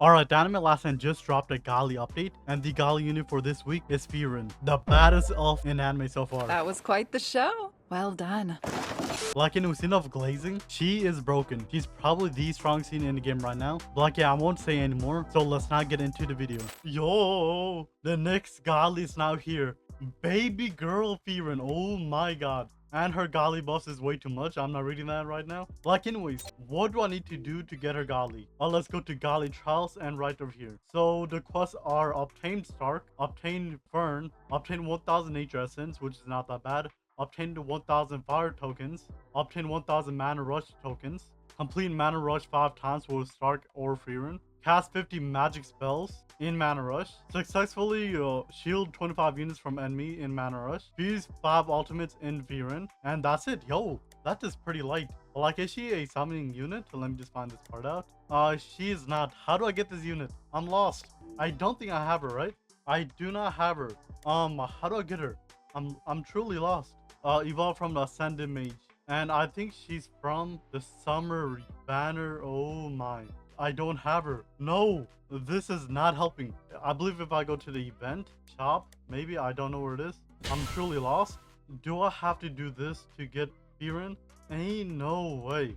Alright, the anime last night just dropped a Gali update, and the Gali unit for this week is Frieren, the baddest elf in anime so far. That was quite the show. Well done. Like in Usina of Glazing, she is broken. She's probably the strongest scene in the game right now. But like, yeah, I won't say anymore, so let's not get into the video. Yo, the next Gali is now here. Baby girl Frieren, oh my god. And her Gali buff is way too much. I'm not reading that right now. Like anyways, what do I need to do to get her Gali? Well, let's go to Gali Trials and right over here. So the quests are obtain Stark, obtain Fern, obtain 1000 Nature Essence, which is not that bad. Obtain the 1000 Fire tokens, obtain 1000 Mana Rush tokens, complete Mana Rush 5 times with Stark or Frieren, cast 50 magic spells in Mana Rush, successfully shield 25 units from enemy in Mana Rush, fuse 5 ultimates in Frieren, and that's it. Yo, that is pretty light. Like, is she a summoning unit? Let me just find this part out. She is not. How do I get this unit? I'm lost. I don't think I have her, right? I do not have her. How do I get her? I'm truly lost. Evolved from the Ascended Mage, and I think she's from the Summer Banner. Oh my, I don't have her. No, this is not helping. I believe if I go to the event shop, maybe, I don't know where it is. I'm truly lost. Do I have to do this to get Frieren? Ain't no way.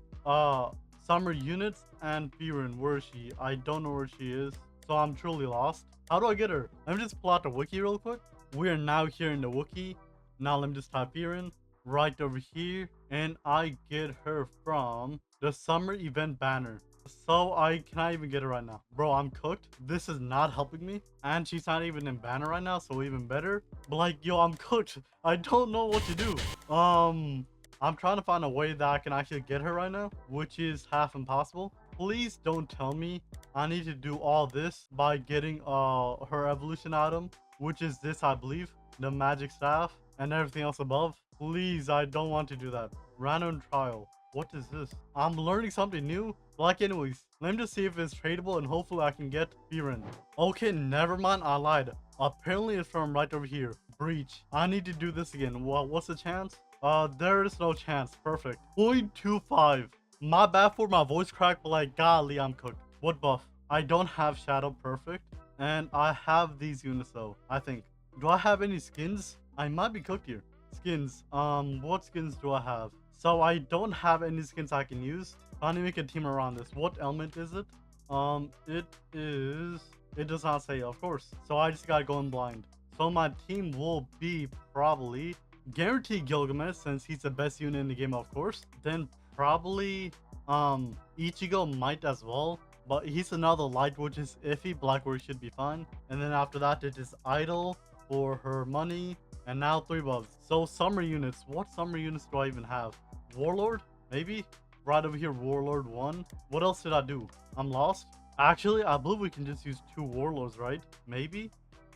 Summer units and Frieren, where is she? I don't know where she is, so I'm truly lost. How do I get her? Let me just pull out the wiki real quick. We are now here in the wiki. Now let me just type Frieren right over here, and I get her from the summer event banner. So I cannot even get her right now. Bro, I'm cooked. This is not helping me, and she's not even in banner right now, so even better. But like, yo, I'm cooked. I don't know what to do. I'm trying to find a way that I can actually get her right now, which is half impossible. Please don't tell me I need to do all this by getting her evolution item, which is this, I believe, the magic staff and everything else above. Please, I don't want to do that. Random trial. What is this? I'm learning something new. Like anyways, let me just see if it's tradable, and hopefully I can get Frieren. Okay, never mind, I lied. Apparently it's from right over here. Breach. I need to do this again. Well, what's the chance? There is no chance. Perfect. 0.25. My bad for my voice crack, but like, golly, I'm cooked. What buff? I don't have Shadow Perfect, and I have these units though, I think. Do I have any skins? I might be cooked here. Skins. What skins do I have? So I don't have any skins I can use. Trying to make a team around this. What element is it? It does not say, of course. So I just gotta go in blind. So my team will be probably guaranteed Gilgamesh, since he's the best unit in the game, of course. Then probably Ichigo might as well, but he's another light, which is iffy. Blackberry should be fine. And then after that, it is Idol for her money. And now 3 buffs. So summer units. What summer units do I even have? Warlord? Maybe? Right over here, Warlord 1. What else did I do? I'm lost. Actually, I believe we can just use 2 Warlords, right? Maybe?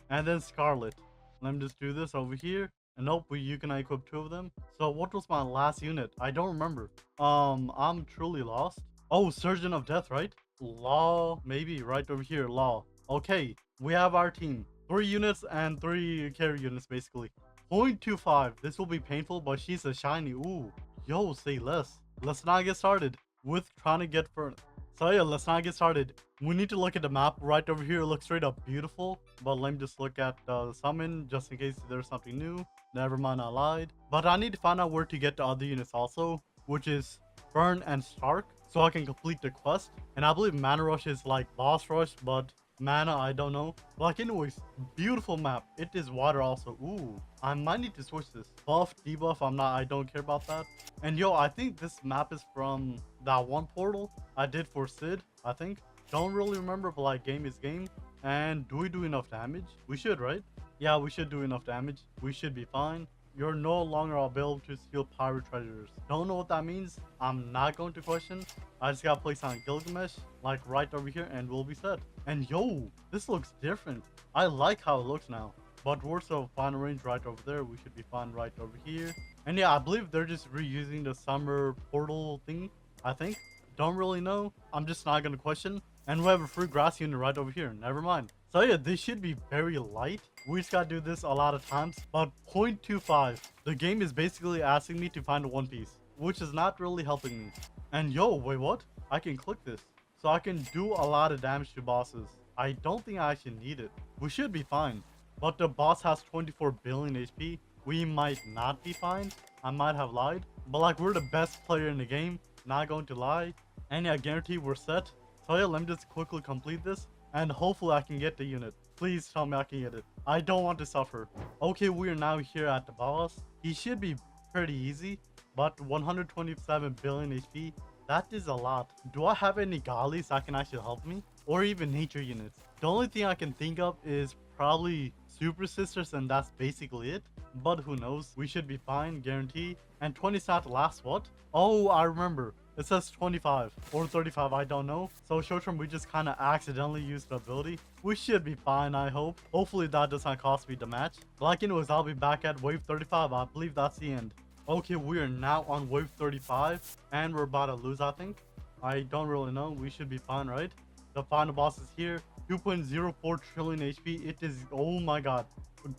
And then Scarlet. Let me just do this over here. And nope, you can equip 2 of them. So what was my last unit? I don't remember. I'm truly lost. Oh, Surgeon of Death, right? Law, maybe right over here, Law. Okay, we have our team. 3 units and 3 carry units, basically. 0.25. This will be painful, but she's a shiny. Ooh, yo, say less. Let's not get started with trying to get Fern. So yeah, let's not get started. We need to look at the map right over here. It looks straight up beautiful, but let me just look at the summon just in case there's something new. Never mind, I lied. But I need to find out where to get the other units also, which is Fern and Stark, so I can complete the quest. And I believe Mana Rush is like boss rush, but Mana, I don't know. Like anyways, beautiful map. It is water also. Ooh, I might need to switch this. Buff, debuff, I don't care about that. And yo, I think this map is from that one portal I did for Sid, I think. Don't really remember, but like, game is game. And do we do enough damage? We should, right? Yeah, we should do enough damage. We should be fine. You're no longer available to steal pirate treasures. Don't know what that means. I'm not going to question. I just gotta place on Gilgamesh, like right over here, and we'll be set. And yo, this looks different. I like how it looks now. But we're so final range right over there. We should be fine right over here. And yeah, I believe they're just reusing the summer portal thing, I think. Don't really know. I'm just not gonna question. And we have a free grass unit right over here. Never mind. So yeah, this should be very light. We just gotta do this a lot of times. But 0.25. The game is basically asking me to find a One Piece, which is not really helping me. And yo, wait, what? I can click this. so I can do a lot of damage to bosses. I don't think I actually need it. We should be fine. But the boss has 24 billion HP. We might not be fine. I might have lied. But like, we're the best player in the game. Not going to lie. And yeah, guarantee we're set. So yeah, let me just quickly complete this. And hopefully I can get the unit. Please tell me I can get it. I don't want to suffer. Okay, we are now here at the boss. He should be pretty easy. But 127 billion HP, that is a lot. Do I have any gollies that can actually help me? Or even nature units? The only thing I can think of is probably Super Sisters, and that's basically it. But who knows? We should be fine, guarantee. And 20 stat last what? Oh, I remember. It says 25 or 35, I don't know. So short term, we just kind of accidentally used the ability. We should be fine, I hope. Hopefully that does not cost me the match. Like anyways, I'll be back at wave 35. I believe that's the end. Okay, we are now on wave 35 and we're about to lose, I think. I don't really know. We should be fine, right? The final boss is here. 2.04 trillion HP. It is, oh my god.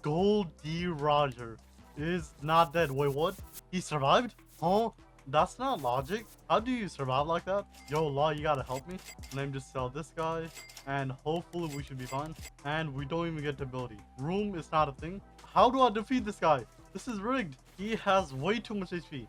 Gold D Roger is not dead. Wait, what? He survived? Huh? That's not logic. How do you survive like that? Yo, Law, you gotta help me. Let me just sell this guy. And hopefully we should be fine. And we don't even get the ability. Room is not a thing. How do I defeat this guy? This is rigged. He has way too much HP.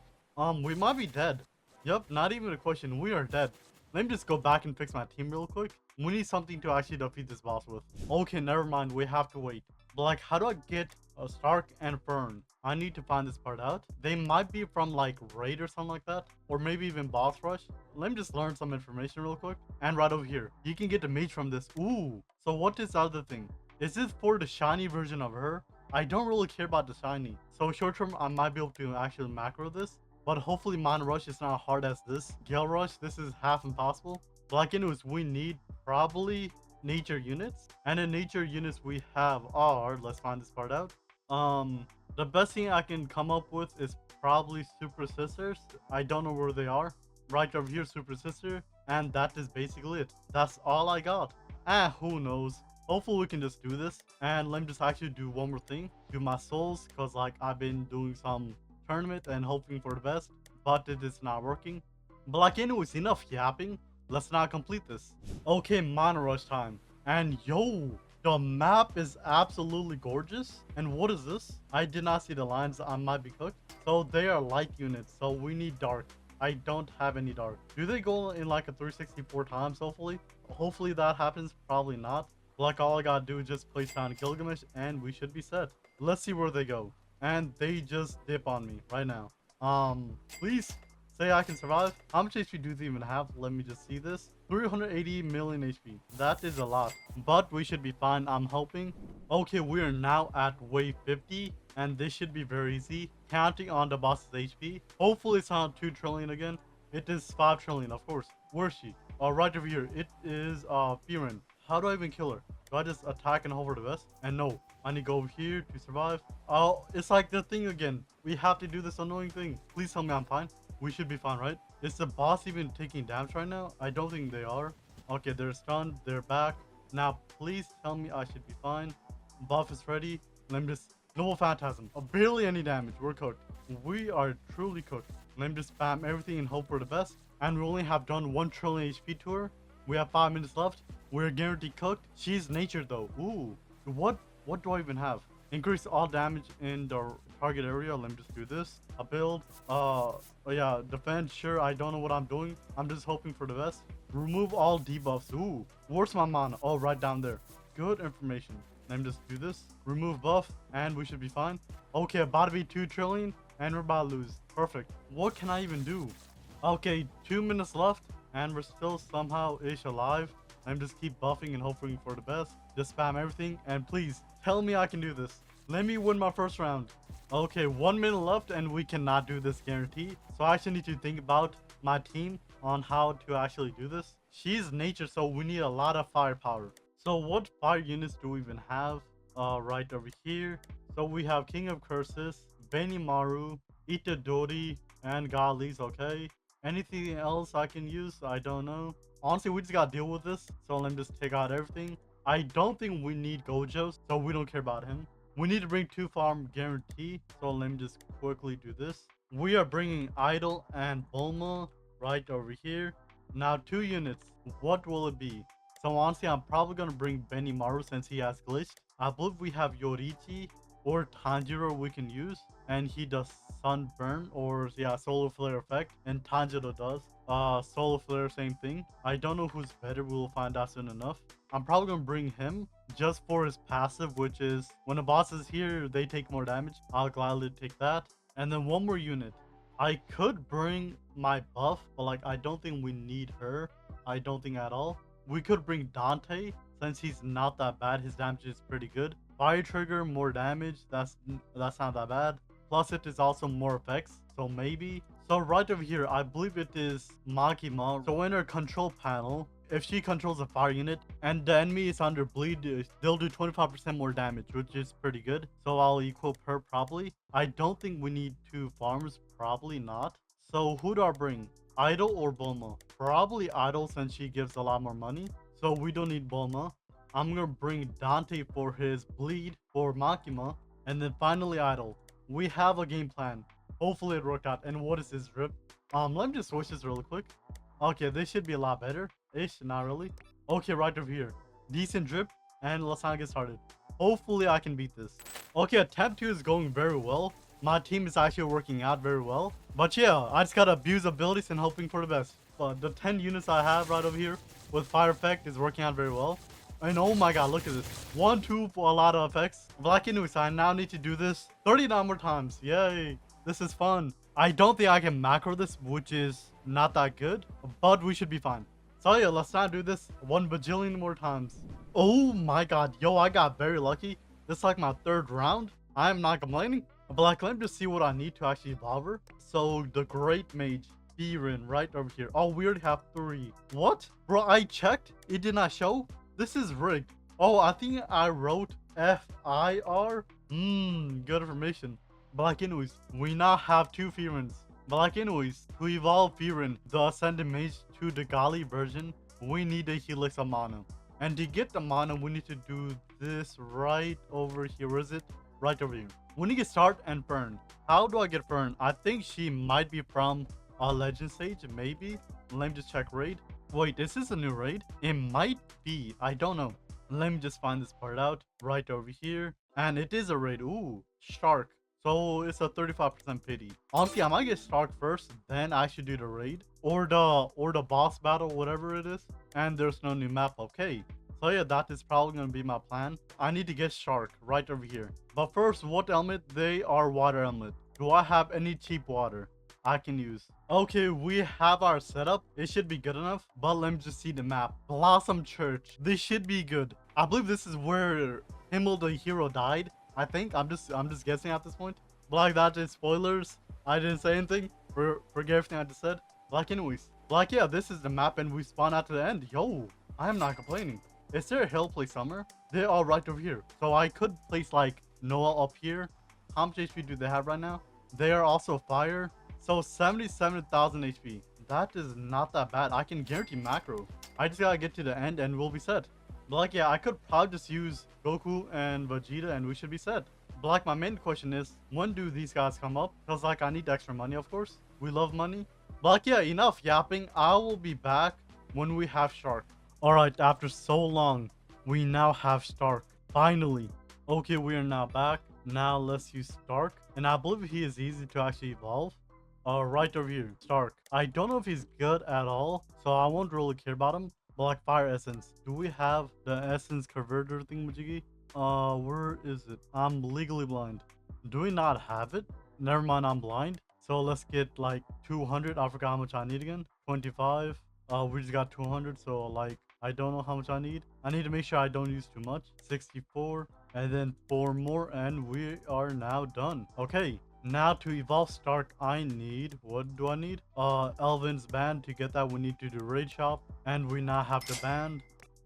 We might be dead. Yep, not even a question. We are dead. Let me just go back and fix my team real quick. We need something to actually defeat this boss with. Okay, never mind. We have to wait. But like, how do I get a Stark and Fern? I need to find this part out. They might be from like raid or something like that. Or maybe even boss rush. Let me just learn some information real quick. And right over here, you can get the mage from this. Ooh. So what is the other thing? Is this for the shiny version of her? I don't really care about the shiny. So short term, I might be able to actually macro this. But hopefully Mana Rush is not hard as this. Gale Rush, this is half impossible. But like anyways, we need probably nature units. And the nature units we have are, let's find this part out. The best thing I can come up with is probably Super Sisters. I don't know where they are. Right over here, Super Sister. And that is basically it. That's all I got. Who knows? Hopefully we can just do this. And let me just actually do one more thing. Do my souls. Because like I've been doing some tournament and hoping for the best. But it is not working. But like anyways, enough yapping. Let's not complete this. Okay, Mana Rush time. And yo, the map is absolutely gorgeous. And what is this? I did not see the lines. I might be cooked. So they are light units. So we need dark. I don't have any dark. Do they go in like a 364 times hopefully? Hopefully that happens. Probably not. Like all I gotta do is just place down Gilgamesh and we should be set. Let's see where they go. And they just dip on me right now. Please say I can survive. How much HP do they even have? Let me just see this. 380 million HP. That is a lot. But we should be fine. I'm hoping. Okay, we are now at wave 50. And this should be very easy. Counting on the boss's HP. Hopefully it's not 2 trillion again. It is 5 trillion, of course. Where's she? Right over here. It is Frieren. How do I even kill her? Do I just attack and hover the vest? And no, I need to go over here to survive. Oh, it's like the thing again. We have to do this annoying thing. Please tell me I'm fine. We should be fine, right? Is the boss even taking damage right now? I don't think they are. Okay, they're stunned. They're back. Now, please tell me I should be fine. Buff is ready. Let me just... Noble Phantasm. Barely any damage. We're cooked. We are truly cooked. Let me just spam everything and hope for the best. And we only have done 1 trillion HP to her. We have 5 minutes left. We're guaranteed cooked. She's nature though. Ooh. What do I even have? Increase all damage in the target area. Let me just do this. A build. Oh yeah, defend. Sure, I don't know what I'm doing. I'm just hoping for the best. Remove all debuffs. Ooh. Where's my mana? Oh, right down there. Good information. Let me just do this. Remove buff and we should be fine. Okay, about to be 2 trillion and we're about to lose. Perfect. What can I even do? Okay, 2 minutes left and we're still somehow ish alive. Let me just keep buffing and hoping for the best. Just spam everything and please tell me I can do this. Let me win my first round. Okay, 1 minute left and we cannot do this guarantee. So I actually need to think about my team on how to actually do this. She's nature, so we need a lot of firepower. So what fire units do we even have? Right over here. So we have King of Curses, Benimaru, Itadori, and Godlies, okay. Anything else I can use? I don't know. Honestly, we just gotta deal with this. So let me just take out everything. I don't think we need Gojo, so we don't care about him. We need to bring 2 farm guarantee. So let me just quickly do this. We are bringing Idol and Bulma right over here. Now 2 units. What will it be? So honestly, I'm probably gonna bring Benimaru since he has glitched. I believe we have Yorichi or Tanjiro we can use, and he does sunburn or yeah, solar flare effect, and Tanjiro does solar flare, same thing. I don't know who's better. We will find out soon enough. I'm probably gonna bring him just for his passive, which is when a boss is here, they take more damage. I'll gladly take that. And then one more unit. I could bring my buff, but like I don't think we need her. I don't think at all. We could bring Dante since he's not that bad. His damage is pretty good. Fire trigger, more damage. That's not that bad. Plus it is also more effects. So maybe. So right over here, I believe it is Makima. So in her control panel, if she controls a fire unit and the enemy is under bleed, they'll do 25% more damage, which is pretty good. So I'll equip her probably. I don't think we need 2 farms, probably not. So who do I bring? Idol or Bulma? Probably Idol since she gives a lot more money. So we don't need Bulma. I'm gonna bring Dante for his bleed for Makima. And then finally Idol. We have a game plan. Hopefully it worked out. And what is this drip? Let me just switch this really quick. Okay, this should be a lot better. Ish, not really. Okay, right over here. Decent drip, and let's not get started. Hopefully I can beat this. Okay, attempt 2 is going very well. My team is actually working out very well. But yeah, I just gotta abuse abilities and hoping for the best. But the 10 units I have right over here with fire effect is working out very well. And oh my god, look at this. 1, 2 for a lot of effects. Black Inuits, I now need to do this 39 more times. Yay. This is fun. I don't think I can macro this, which is not that good. But we should be fine. So yeah, let's not do this 1 bajillion more times. Oh my god. Yo, I got very lucky. This is like my 3rd round. I am not complaining. But like, let me just see what I need to actually evolve her. So the Great Mage. Frieren right over here. Oh, we already have 3. What? Bro, I checked. It did not show. This is rigged. Oh, I think I wrote FIR. Good information. But anyways, we now have 2 Frierens. But anyways, to evolve Frieren, the Ascended Mage to the Gali version, we need a Helix of Mana. And to get the Mana, we need to do this right over here. Where is it? Right over here. We need to start and Fern. How do I get Fern? I think she might be from a Legend Stage, maybe. Let me just check raid. Wait, is this a new raid? It might be. I don't know. Let me just find this part out. Right over here. And it is a raid. Ooh, Shark. So it's a 35% pity. Honestly, I might get Stark first, then I should do the raid or the boss battle, whatever it is. And there's no new map. Okay. So yeah, that is probably gonna be my plan. I need to get Shark right over here. But first, what element? They are water element. Do I have any cheap water I can use? Okay, we have our setup. It should be good enough. But let me just see the map. Blossom Church. This should be good. I believe this is where Himmel the hero died. I think I'm just guessing at this point. But like that is spoilers. I didn't say anything. Forget everything I just said. Like anyways. Like yeah, this is the map and we spawn out to the end. Yo, I am not complaining. Is there a hill place somewhere? They are right over here. So I could place like Noah up here. How much HP do they have right now? They are also fire. So 77,000 HP. That is not that bad. I can guarantee macro. I just gotta get to the end and we'll be set. But like yeah, I could probably just use Goku and Vegeta and we should be set. But like my main question is, when do these guys come up? Because like I need extra money, of course. We love money. But like yeah, enough yapping. I will be back when we have Shark. Alright, after so long, we now have Stark. Finally. Okay, we are now back. Now let's use Stark. And I believe he is easy to actually evolve. Right over here, Stark. I don't know if he's good at all, so I won't really care about him. But like Fire Essence. Do we have the Essence Converter thingamajiggy? Where is it? I'm legally blind. Do we not have it? Never mind, I'm blind. So let's get like 200. I forgot how much I need again. 25. We just got 200, so like I don't know how much I need. I need to make sure I don't use too much. 64 and then 4 more and we are now done. Okay, now to evolve Stark, I need, what do I need? Elvin's band. To get that we need to do raid shop and we now have the band.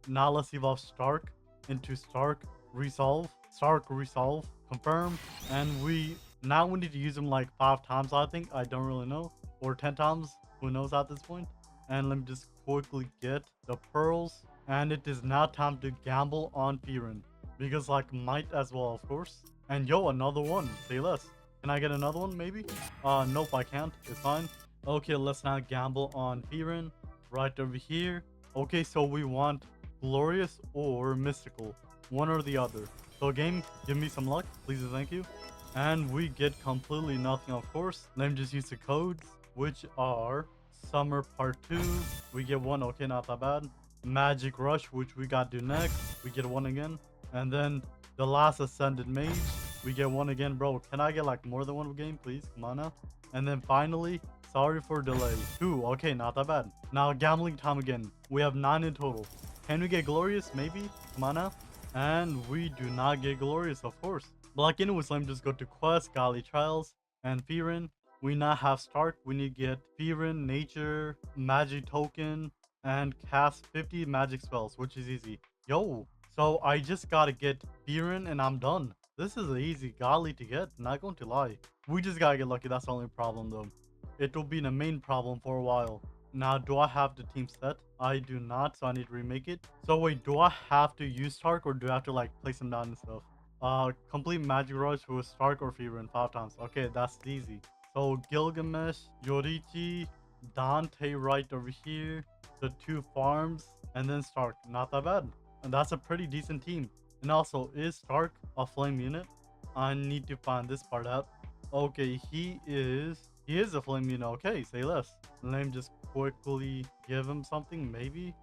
Now let's evolve Stark into Stark Resolve. Stark Resolve, confirm. And we need to use him like 5 times, I think. I don't really know, or 10 times, who knows at this point. And let me just quickly get the pearls. And it is now time to gamble on Frieren. Because like might as well, of course. And yo, another one. Say less. Can I get another one maybe? Nope, I can't. It's fine. Okay, let's now gamble on Frieren. right over here. Okay, so we want glorious or mystical, one or the other. So game, give me some luck, please and thank you. And we get completely nothing, of course. Let me just use the codes, which are Summer Part 2. We get one, okay, not that bad. Magic Rush, which we got to do next. We get one again. And then the last Ascended Mage, we get one again. Bro, can I get like more than one game, please? Come on now. And then finally, sorry for delay. 2, okay, not that bad. Now gambling time again. We have 9 in total. Can we get Glorious? Maybe? Come on now. And we do not get Glorious, of course. But like anyways, let me just go to Quest, Golly Trials, and Frieren. We now have Stark. We need to get Frieren, Nature, Magic Token, and cast 50 magic spells, which is easy. Yo, so I just gotta get Frieren and I'm done. This is an easy golly to get, not going to lie. We just gotta get lucky, that's the only problem though. It will be the main problem for a while. Now, do I have the team set? I do not, so I need to remake it. So wait, do I have to use Stark or do I have to like place him down and stuff? Complete Magic Rush with Stark or Frieren 5 times. Okay, that's easy. So Gilgamesh, Yorichi, Dante right over here, the 2 farms, and then Stark. Not that bad. And that's a pretty decent team. And also, is Stark a flame unit? I need to find this part out. Okay, he is a flame unit. Okay, say less. Let me just quickly give him something, maybe.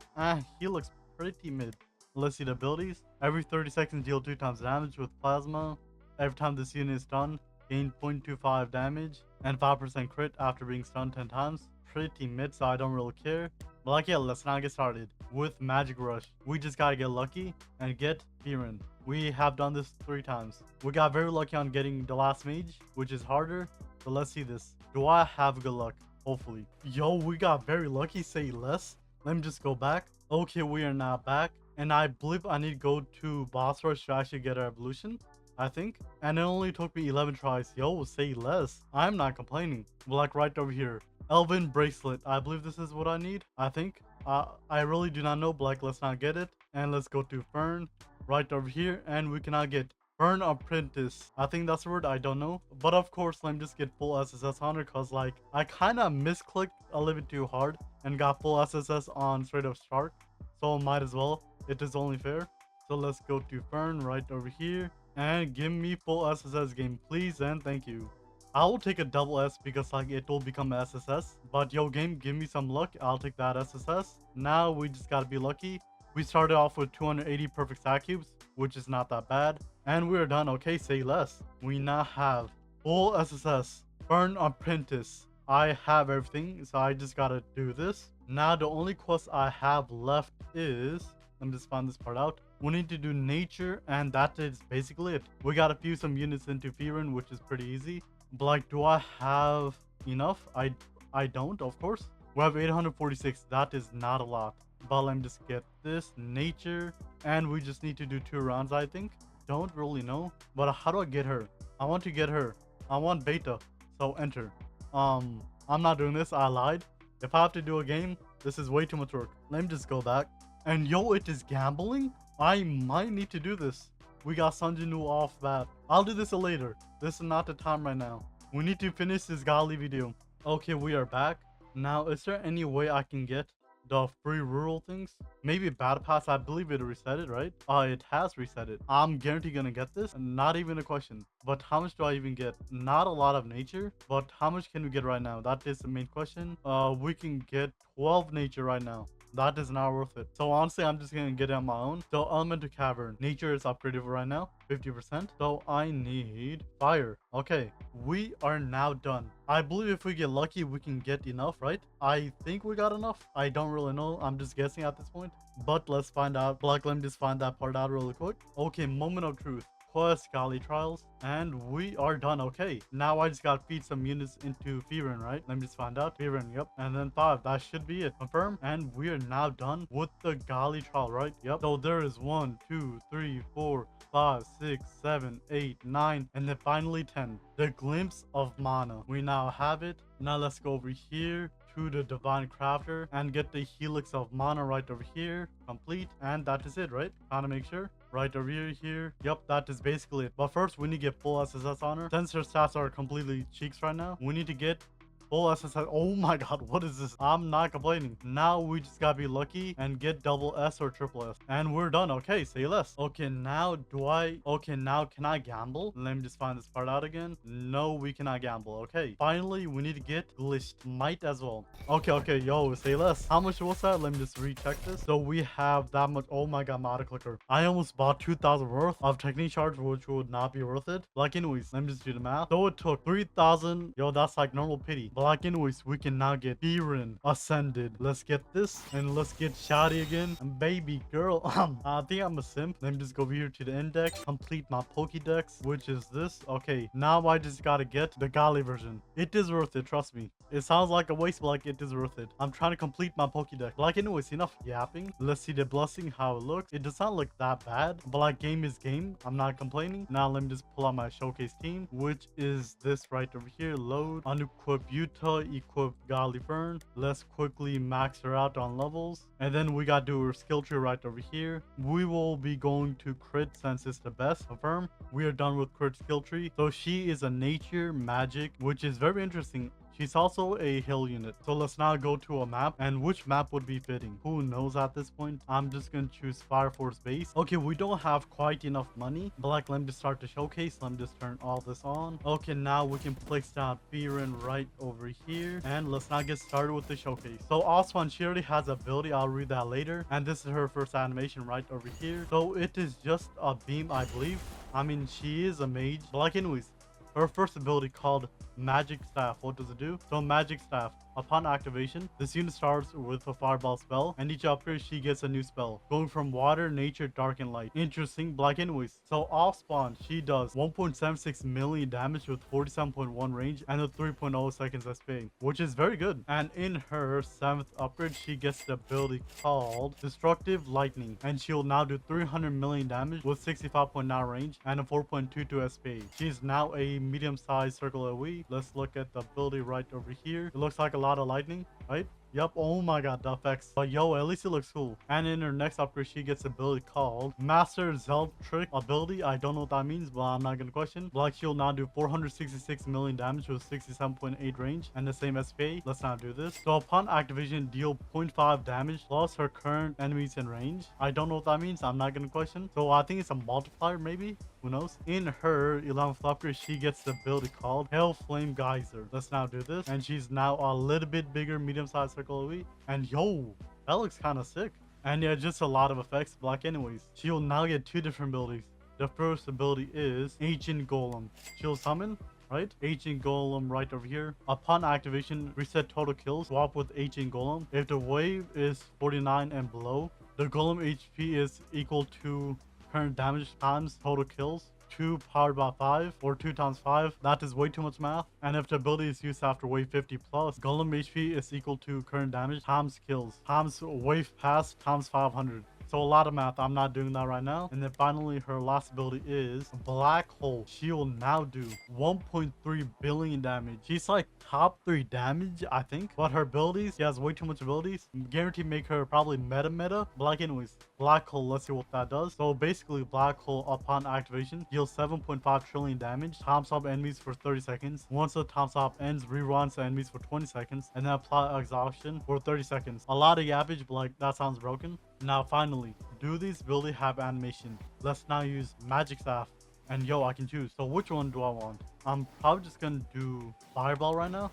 He looks pretty mid. Let's see the abilities. Every 30 seconds, deal 2 times damage with plasma. Every time this unit is stunned, gain 0.25 damage and 5% crit after being stunned 10 times. Pretty mid, so I don't really care. But like, yeah, let's not get started with Magic Rush. We just gotta get lucky and get Frieren. We have done this 3 times. We got very lucky on getting the last mage, which is harder. So let's see this. Do I have good luck? Hopefully. Yo, we got very lucky, say less. Let me just go back. Okay, we are now back. And I believe I need to go to boss rush to actually get our evolution, I think. And it only took me 11 tries. Yo, say less. I'm not complaining. Like right over here. Elven Bracelet. I believe this is what I need, I think. I really do not know, but like, let's not get it. And let's go to Fern right over here. And we cannot get Fern Apprentice. I think that's the word, I don't know. But of course, let me just get full SSS on her because like, I kind of misclicked a little bit too hard and got full SSS on straight up Stark. So might as well. It is only fair. So let's go to Fern right over here and give me full SSS game, please and thank you. I will take a double S because like it will become SSS. But yo game, give me some luck. I'll take that SSS. Now we just gotta be lucky. We started off with 280 perfect stack cubes, which is not that bad. And we're done. Okay, say less. We now have full SSS, Fern Apprentice. I have everything, so I just gotta do this. Now the only quest I have left is, let me just find this part out. We need to do nature, and that is basically it. We gotta fuse some units into Frieren, which is pretty easy. But like, do I have enough? I don't, of course. We have 846. That is not a lot. But let me just get this nature, and we just need to do 2 rounds, I think. Don't really know. But how do I get her? I want to get her. I want beta. So enter. I'm not doing this. I lied. If I have to do a game, this is way too much work. Let me just go back. And yo, it is gambling? I might need to do this. We got Sanjinu off bat. I'll do this later. This is not the time right now. We need to finish this Gali video. Okay, we are back. Now, is there any way I can get the free rural things? Maybe battle pass. I believe it reset it, right? It has reset it. I'm guaranteed gonna get this. Not even a question. But how much do I even get? Not a lot of nature, but how much can we get right now? That is the main question. We can get 12 nature right now. That is not worth it. So honestly, I'm just gonna get it on my own. So elemental cavern, nature is upgraded right now, 50%. So I need fire. Okay, we are now done. I believe if we get lucky, we can get enough, right? I think we got enough. I don't really know. I'm just guessing at this point. But let's find out. Like, let me just find that part out really quick. Okay, moment of truth. Quest, Gali Trials, and we are done. Okay, now I just gotta feed some units into Frieren, right? Let me just find out. Frieren, yep. And then 5, that should be it. Confirm, and we are now done with the Gali Trial, right? Yep. So there is 1, 2, 3, 4, 5, 6, 7, 8, 9, and then finally 10. The glimpse of mana. We now have it. Now let's go over here to the divine crafter and get the helix of mana right over here. Complete, and that is it, right? Gotta make sure. Right over here. Yep, that is basically it. But first, we need to get full SSS on her. Since her stats are completely cheeks right now, we need to get Full SSS. Oh my god, what is this? I'm not complaining. Now we just gotta be lucky and get double S or triple S. And we're done. Okay, say less. Okay, now can I gamble? Let me just find this part out again. No, we cannot gamble. Okay, finally, we need to get glitched. Might as well. Okay, yo, say less. How much was that? Let me just recheck this. So we have that much. Oh my god, my auto clicker. I almost bought 2,000 worth of technique charge, which would not be worth it. Like anyways, let me just do the math. So it took 3,000. Yo, that's like normal pity. But like anyways, we can now get Frieren ascended. Let's get this and let's get Shotty again. And baby girl, I think I'm a simp. Let me just go over here to the index, complete my Pokédex, which is this. Okay, now I just gotta get the Gali version. It is worth it, trust me. It sounds like a waste, but like it is worth it. I'm trying to complete my Pokédex. Like anyways, enough yapping. Let's see the blessing, how it looks. It does not look that bad, but like game is game. I'm not complaining. Now let me just pull out my showcase team, which is this right over here. Load, unequip Utah, equip Godly Fern. Let's quickly max her out on levels. And then we got to do her skill tree right over here. We will be going to crit since it's the best. Confirm. We are done with crit skill tree. So she is a nature magic, which is very interesting. She's also a hill unit. So let's now go to a map. And which map would be fitting? Who knows at this point? I'm just going to choose Fire Force Base. Okay, we don't have quite enough money. But like, let me just start the showcase. Let me just turn all this on. Okay, now we can place down Frieren right over here. And let's now get started with the showcase. So Azorcen, she already has ability. I'll read that later. And this is her first animation right over here. So it is just a beam, I believe. I mean, she is a mage. But like anyways, her first ability called Magic Staff. What does it do? So Magic Staff. Upon activation, this unit starts with a fireball spell, and each upgrade she gets a new spell, going from water, nature, dark, and light. Interesting. Black anyways. So off spawn, she does 1.76 million damage with 47.1 range and a 3.0 seconds SP, which is very good. And in her 7th upgrade, she gets the ability called Destructive Lightning, and she'll now do 300 million damage with 65.9 range and a 4.22 SP. She's now a medium-sized circle AoE. Let's look at the ability right over here. It looks like a lot of lightning, right? Yep. Oh my god, the effects. But yo, at least it looks cool. And in her next upgrade, she gets ability called Master Zeltrick ability. I don't know what that means, but I'm not gonna question. Black Shield now do 466 million damage with 67.8 range and the same SP. Let's now do this. So upon activation, deal 0.5 damage plus her current enemies in range. I don't know what that means. I'm not gonna question. So I think it's a multiplier, maybe. Who knows? In her 11th upgrade, she gets the ability called Hell Flame Geyser. Let's now do this. And she's now a little bit bigger, medium-sized circle AoE. And yo, that looks kind of sick. And yeah, just a lot of effects. Black anyways. She will now get 2 different abilities. The first ability is Ancient Golem. She'll summon, right? Ancient Golem right over here. Upon activation, reset total kills. Swap with Ancient Golem. If the wave is 49 and below, the Golem HP is equal to current damage times total kills. 2 powered by 5 or 2 times 5. That is way too much math. And if the ability is used after wave 50 plus, Golem HP is equal to current damage times kills times wave pass times 500. So a lot of math. I'm not doing that right now. And then finally, her last ability is Black Hole. She will now do 1.3 billion damage. She's like top 3 damage, I think. But her abilities, she has way too much abilities. Guaranteed make her probably meta. But like anyways, Black Hole, let's see what that does. So basically, Black Hole upon activation deals 7.5 trillion damage. Time stop enemies for 30 seconds. Once the time stop ends, reruns the enemies for 20 seconds. And then apply exhaustion for 30 seconds. A lot of yappage, but like that sounds broken. Now finally, do these ability have animation? Let's now use Magic Staff. And yo, I can choose. So which one do I want? I'm probably just gonna do Fireball right now.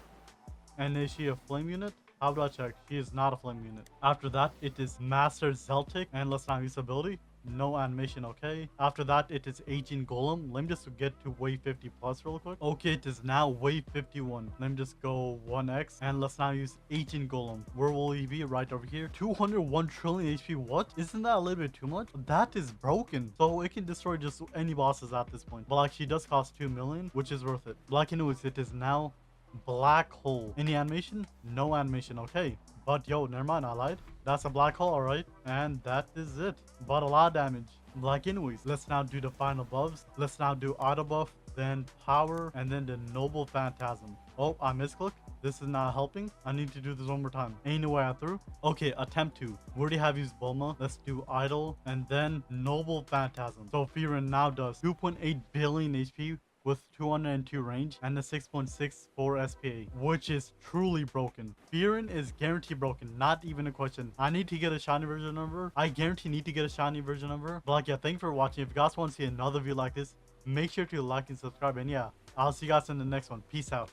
And is she a flame unit? How do I check? She is not a flame unit. After that, it is Master Zeltic. And let's now use ability. No animation, okay. After that, it is Ancient Golem. Let me just get to wave 50 plus real quick. Okay, it is now wave 51. Let me just go 1x and let's now use Ancient Golem. Where will he be? Right over here. 201 trillion HP. What? Isn't that a little bit too much? That is broken. So it can destroy just any bosses at this point. But like, she does cost 2 million, which is worth it. Black anyways, it is now Black Hole. Any animation? No animation. Okay. But yo, never mind, I lied. That's a black hole, alright? And that is it. But a lot of damage. Like anyways, let's now do the final buffs. Let's now do auto buff, then power, and then the noble phantasm. Oh, I misclicked. This is not helping. I need to do this one more time. Ain't no way I through. Okay, attempt to. We already have used Bulma. Let's do idle and then noble phantasm. So Frieren now does 2.8 billion HP with 202 range and a 6.64 SPA, which is truly broken. Frieren is guaranteed broken, not even a question. I need to get a shiny version number. I guarantee need to get a shiny version number. But like, yeah, thanks for watching. If you guys want to see another video like this, make sure to like and subscribe. And yeah, I'll see you guys in the next one. Peace out.